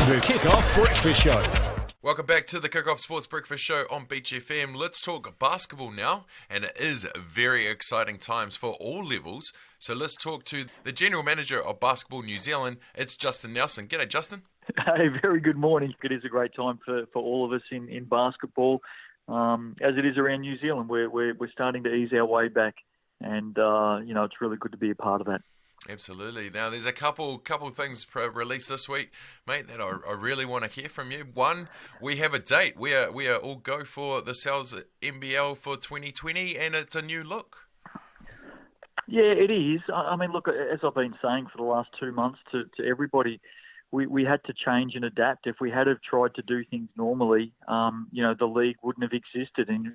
The Kickoff Breakfast Show. Welcome back to the Kickoff Sports Breakfast Show on Beach FM. Let's talk basketball now, and it is very exciting times for all levels. So let's talk to the General Manager of Basketball New Zealand. It's Justin Nelson. G'day, Justin. Hey, very good morning. It is a great time for all of us in basketball, as it is around New Zealand. We're starting to ease our way back, and it's really good to be a part of that. Absolutely. Now, there's a couple things released this week, mate, that I really want to hear from you. One, we have a date. We are all go for the Sals NBL for 2020, and it's a new look. Yeah, it is. I mean, look, as I've been saying for the last 2 months to everybody, we had to change and adapt. If we had have tried to do things normally, the league wouldn't have existed, and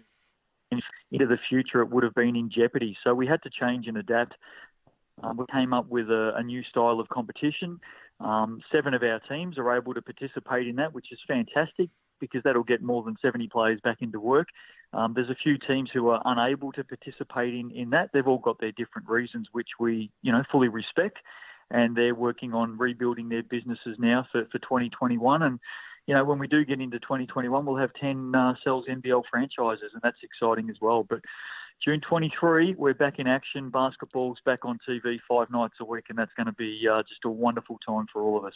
into the future it would have been in jeopardy. So we had to change and adapt. We came up with a new style of competition. 7 of our teams are able to participate in that, which is fantastic because that'll get more than 70 players back into work. There's a few teams who are unable to participate in that. They've all got their different reasons, which we fully respect, and they're working on rebuilding their businesses now for 2021. And when we do get into 2021, we'll have 10 Sals NBL franchises, and that's exciting as well. But June 23, we're back in action. Basketball's back on TV 5 nights a week, and that's going to be just a wonderful time for all of us.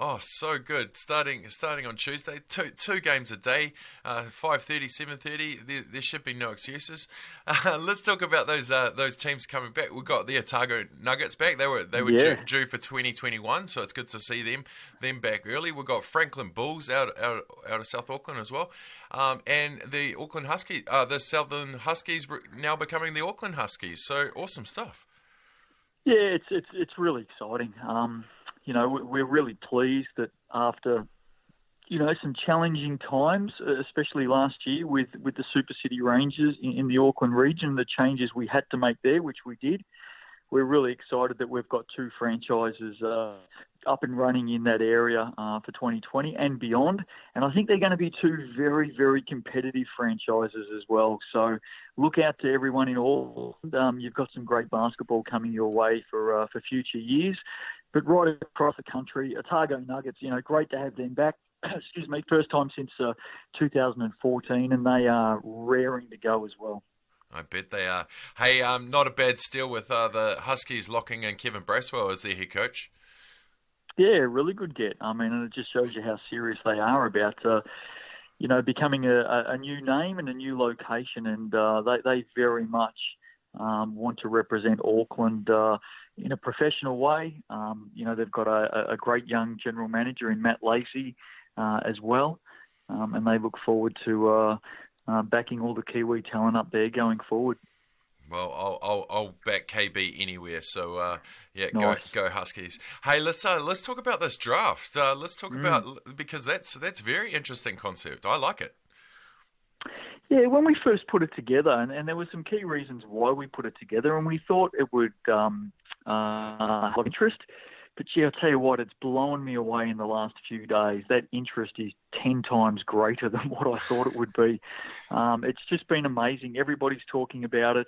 Oh, so good. Starting on Tuesday, two games a day, 5:30, 7:30. There should be no excuses. Let's talk about those teams coming back. We've got the Otago Nuggets back. They were due for 2021, so it's good to see them back early. We've got Franklin Bulls out of South Auckland as well, and the Auckland Huskies, the Southern Huskies now becoming the Auckland Huskies. So awesome stuff. Yeah, it's really exciting. We're really pleased that after, some challenging times, especially last year with the Super City Rangers in the Auckland region, the changes we had to make there, which we did. We're really excited that we've got 2 franchises up and running in that area for 2020 and beyond. And I think they're going to be 2 very, very competitive franchises as well. So look out to everyone in Auckland. You've got some great basketball coming your way for future years. But right across the country, Otago Nuggets, great to have them back. Excuse me, first time since 2014, and they are raring to go as well. I bet they are. Hey, not a bad steal with the Huskies locking in Kevin Braswell as their head coach. Yeah, really good get. I mean, and it just shows you how serious they are about, becoming a new name and a new location, and they very much want to represent Auckland in a professional way. They've got a great young general manager in Matt Lacey as well, and they look forward to backing all the Kiwi talent up there going forward. Well, I'll back KB anywhere. So Nice. Go Huskies. Hey, let's talk about this draft. Let's talk about, because that's very interesting concept. I like it. Yeah, when we first put it together, and there were some key reasons why we put it together, and we thought it would have interest. But gee, I'll tell you what, it's blown me away in the last few days. That interest is 10 times greater than what I thought it would be. It's just been amazing. Everybody's talking about it.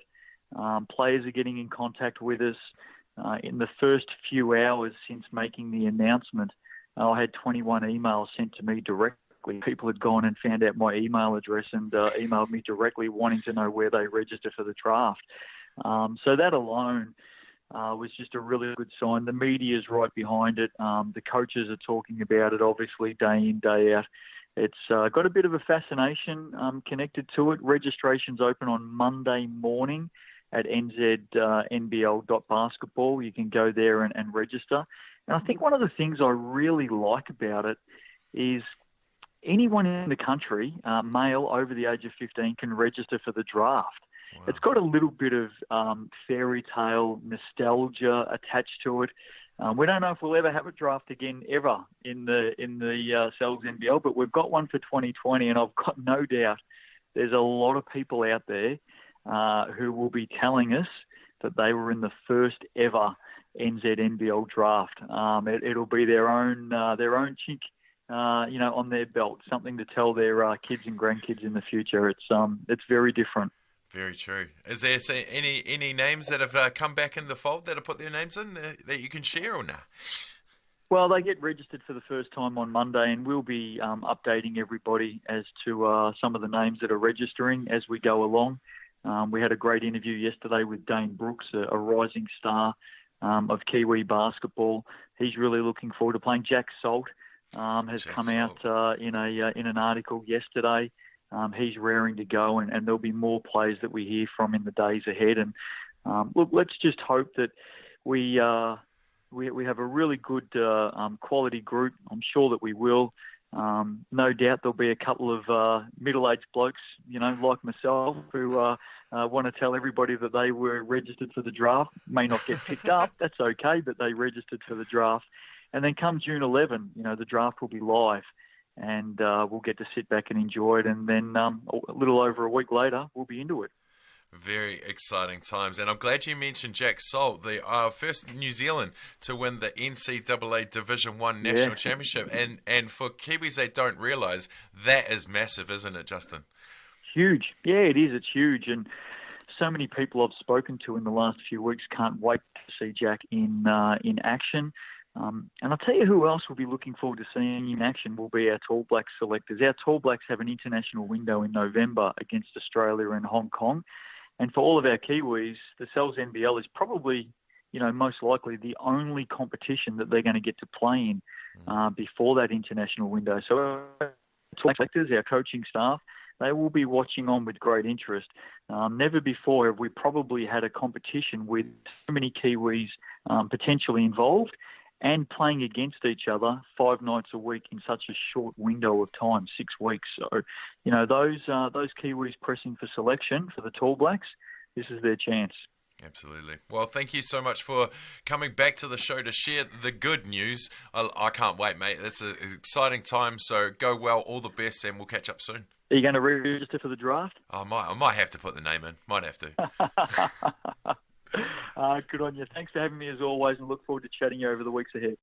Players are getting in contact with us. In the first few hours since making the announcement, I had 21 emails sent to me directly. People had gone and found out my email address and emailed me directly wanting to know where they register for the draft. So that alone was just a really good sign. The media's right behind it. The coaches are talking about it, obviously, day in, day out. It's got a bit of a fascination connected to it. Registration's open on Monday morning at nznbl.basketball. You can go there and register. And I think one of the things I really like about it is anyone in the country, male over the age of 15, can register for the draft. Wow. It's got a little bit of fairy tale nostalgia attached to it. We don't know if we'll ever have a draft again ever in the Sals NBL, but we've got one for 2020, and I've got no doubt there's a lot of people out there who will be telling us that they were in the first ever NZNBL draft. It'll be their own chink, on their belt, something to tell their kids and grandkids in the future. It's very different. Very true. Is there any names that have come back in the fold that have put their names in that you can share or not? Well, they get registered for the first time on Monday, and we'll be updating everybody as to some of the names that are registering as we go along. We had a great interview yesterday with Dane Brooks, a rising star of Kiwi basketball. He's really looking forward to playing. Jack Salt has come out in an article yesterday. He's raring to go, and there'll be more players that we hear from in the days ahead. And look, let's just hope that we have a really good quality group. I'm sure that we will. No doubt there'll be a couple of middle-aged blokes, like myself, who want to tell everybody that they were registered for the draft. May not get picked up. That's okay, but they registered for the draft. And then come June 11, the draft will be live, and we'll get to sit back and enjoy it. And then a little over a week later, we'll be into it. Very exciting times, and I'm glad you mentioned Jack Salt, the first New Zealand to win the NCAA Division 1 National Championship. And for Kiwis, they don't realise that is massive, isn't it, Justin? Huge. Yeah, it is. It's huge. And so many people I've spoken to in the last few weeks can't wait to see Jack in action. And I'll tell you who else we'll be looking forward to seeing in action will be our Tall Blacks selectors. Our Tall Blacks have an international window in November against Australia and Hong Kong. And for all of our Kiwis, the Sals NBL is probably, most likely the only competition that they're going to get to play in before that international window. So our selectors, our coaching staff, they will be watching on with great interest. Never before have we probably had a competition with so many Kiwis potentially involved and playing against each other 5 nights a week in such a short window of time, 6 weeks. So, those Kiwis pressing for selection for the Tall Blacks, this is their chance. Absolutely. Well, thank you so much for coming back to the show to share the good news. I can't wait, mate. It's an exciting time, so go well, all the best, and we'll catch up soon. Are you going to register for the draft? I might have to put the name in. Might have to. Good on you. Thanks for having me as always, and look forward to chatting you over the weeks ahead.